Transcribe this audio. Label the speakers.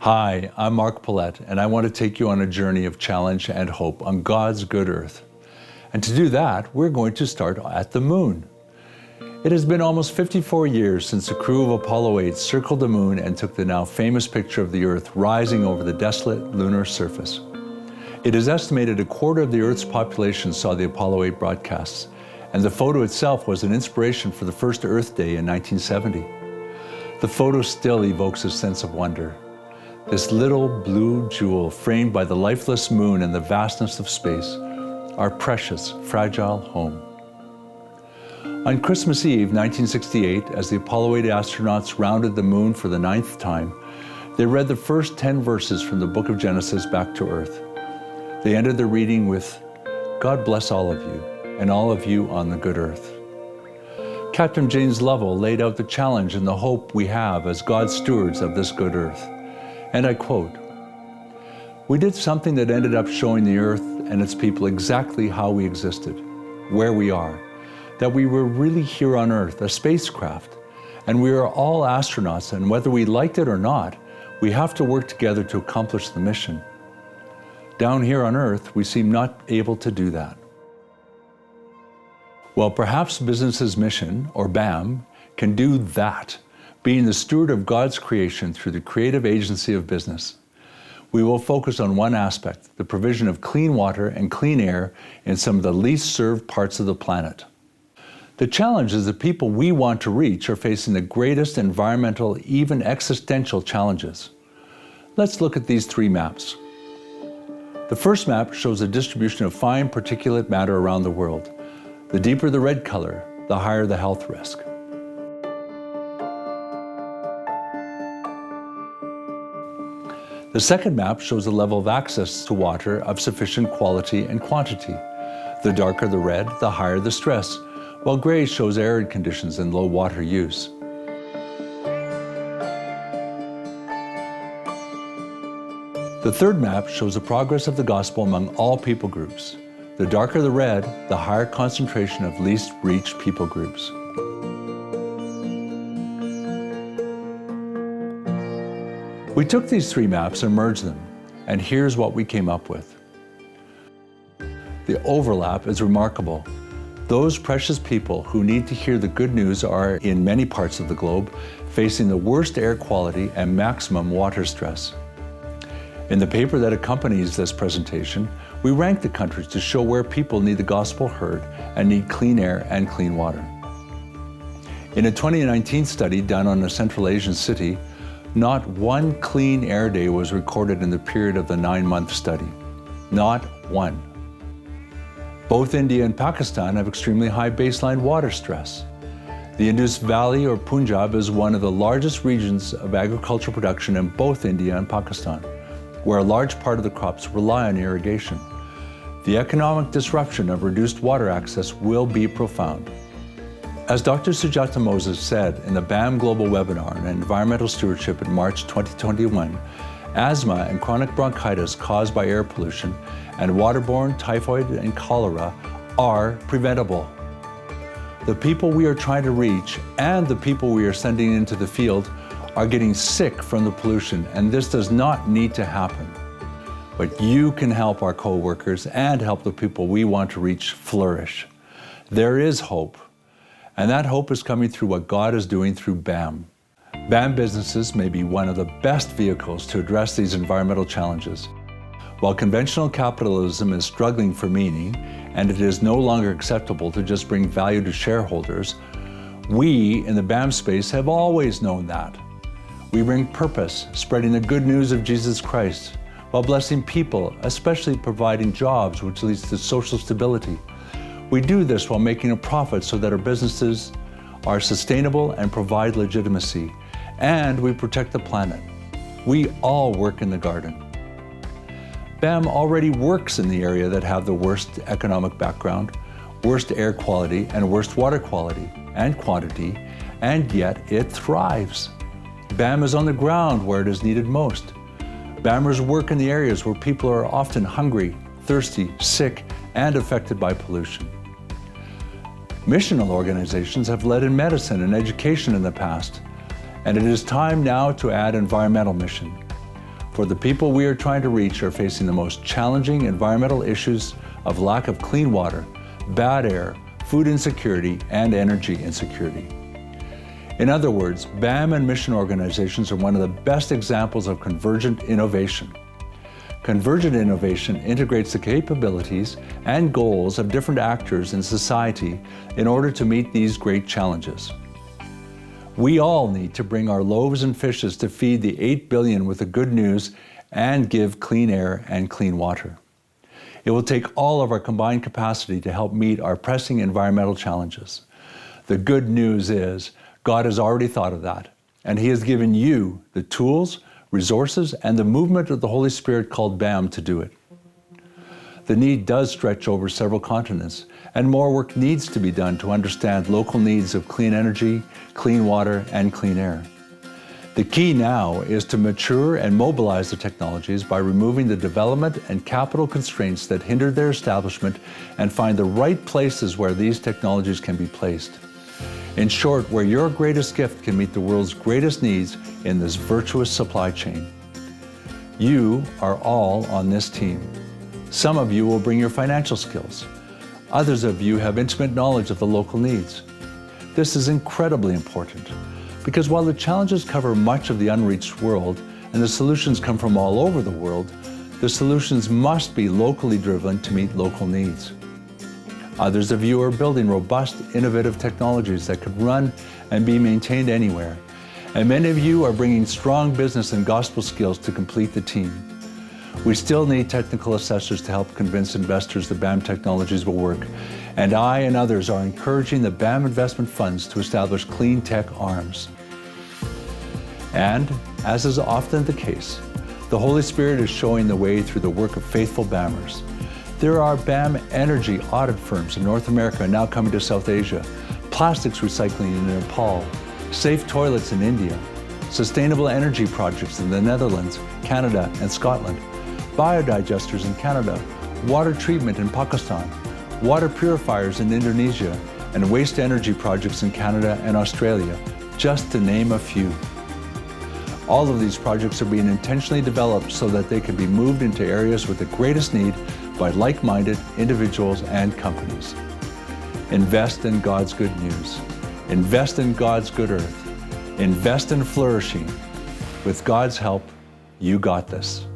Speaker 1: Hi, I'm Mark Polet, and I want to take you on a journey of challenge and hope on God's good earth. And to do that, we're going to start at the moon. It has been almost 54 years since the crew of Apollo 8 circled the moon and took the now famous picture of the Earth rising over the desolate lunar surface. It is estimated a quarter of the Earth's population saw the Apollo 8 broadcasts, and the photo itself was an inspiration for the first Earth Day in 1970. The photo still evokes a sense of wonder. This little blue jewel framed by the lifeless moon and the vastness of space, our precious, fragile home. On Christmas Eve, 1968, as the Apollo 8 astronauts rounded the moon for the 9th time, they read the first 10 verses from the book of Genesis back to Earth. They ended their reading with, "God bless all of you, and all of you on the good earth." Captain James Lovell laid out the challenge and the hope we have as God's stewards of this good earth. And I quote, "We did something that ended up showing the earth and its people exactly how we existed, where we are, that we were really here on Earth, a spacecraft, and we are all astronauts, and whether we liked it or not, we have to work together to accomplish the mission. Down here on Earth, we seem not able to do that." Well, perhaps Business's Mission, or BAM, can do that, being the steward of God's creation through the creative agency of business. We will focus on one aspect, the provision of clean water and clean air in some of the least served parts of the planet. The challenge is the people we want to reach are facing the greatest environmental, even existential challenges. Let's look at these 3 maps. The first map shows the distribution of fine particulate matter around the world. The deeper the red color, the higher the health risk. The second map shows the level of access to water of sufficient quality and quantity. The darker the red, the higher the stress, while gray shows arid conditions and low water use. The third map shows the progress of the gospel among all people groups. The darker the red, the higher concentration of least reached people groups. We took these 3 maps and merged them, and here's what we came up with. The overlap is remarkable. Those precious people who need to hear the good news are in many parts of the globe facing the worst air quality and maximum water stress. In the paper that accompanies this presentation, we rank the countries to show where people need the gospel heard and need clean air and clean water. In a 2019 study done on a Central Asian city, not one clean air day was recorded in the period of the 9-month study. Not one. Both India and Pakistan have extremely high baseline water stress. The Indus Valley or Punjab is one of the largest regions of agricultural production in both India and Pakistan, where a large part of the crops rely on irrigation. The economic disruption of reduced water access will be profound. As Dr. Sujata Moses said in the BAM Global Webinar on Environmental Stewardship in March 2021, asthma and chronic bronchitis caused by air pollution and waterborne typhoid and cholera are preventable. The people we are trying to reach and the people we are sending into the field are getting sick from the pollution, and this does not need to happen. But you can help our co-workers and help the people we want to reach flourish. There is hope. And that hope is coming through what God is doing through BAM. BAM businesses may be one of the best vehicles to address these environmental challenges. While conventional capitalism is struggling for meaning, and it is no longer acceptable to just bring value to shareholders, we in the BAM space have always known that. We bring purpose, spreading the good news of Jesus Christ, while blessing people, especially providing jobs, which leads to social stability. We do this while making a profit so that our businesses are sustainable and provide legitimacy, and we protect the planet. We all work in the garden. BAM already works in the area that have the worst economic background, worst air quality, and worst water quality and quantity, and yet it thrives. BAM is on the ground where it is needed most. BAMers work in the areas where people are often hungry, thirsty, sick, and affected by pollution. Missional organizations have led in medicine and education in the past, and it is time now to add environmental mission. For the people we are trying to reach are facing the most challenging environmental issues of lack of clean water, bad air, food insecurity, and energy insecurity. In other words, BAM and mission organizations are one of the best examples of convergent innovation. Convergent innovation integrates the capabilities and goals of different actors in society in order to meet these great challenges. We all need to bring our loaves and fishes to feed the 8 billion with the good news and give clean air and clean water. It will take all of our combined capacity to help meet our pressing environmental challenges. The good news is God has already thought of that, and He has given you the tools, resources, and the movement of the Holy Spirit called BAM to do it. The need does stretch over several continents, and more work needs to be done to understand local needs of clean energy, clean water, and clean air. The key now is to mature and mobilize the technologies by removing the development and capital constraints that hinder their establishment and find the right places where these technologies can be placed. In short, where your greatest gift can meet the world's greatest needs in this virtuous supply chain. You are all on this team. Some of you will bring your financial skills. Others of you have intimate knowledge of the local needs. This is incredibly important because while the challenges cover much of the unreached world and the solutions come from all over the world, the solutions must be locally driven to meet local needs. Others of you are building robust, innovative technologies that could run and be maintained anywhere. And many of you are bringing strong business and gospel skills to complete the team. We still need technical assessors to help convince investors that BAM technologies will work. And I and others are encouraging the BAM investment funds to establish clean tech arms. And, as is often the case, the Holy Spirit is showing the way through the work of faithful BAMers. There are BAM energy audit firms in North America now coming to South Asia, plastics recycling in Nepal, safe toilets in India, sustainable energy projects in the Netherlands, Canada, and Scotland, biodigesters in Canada, water treatment in Pakistan, water purifiers in Indonesia, and waste energy projects in Canada and Australia, just to name a few. All of these projects are being intentionally developed so that they can be moved into areas with the greatest need by like-minded individuals and companies. Invest in God's good news. Invest in God's good earth. Invest in flourishing. With God's help, you got this.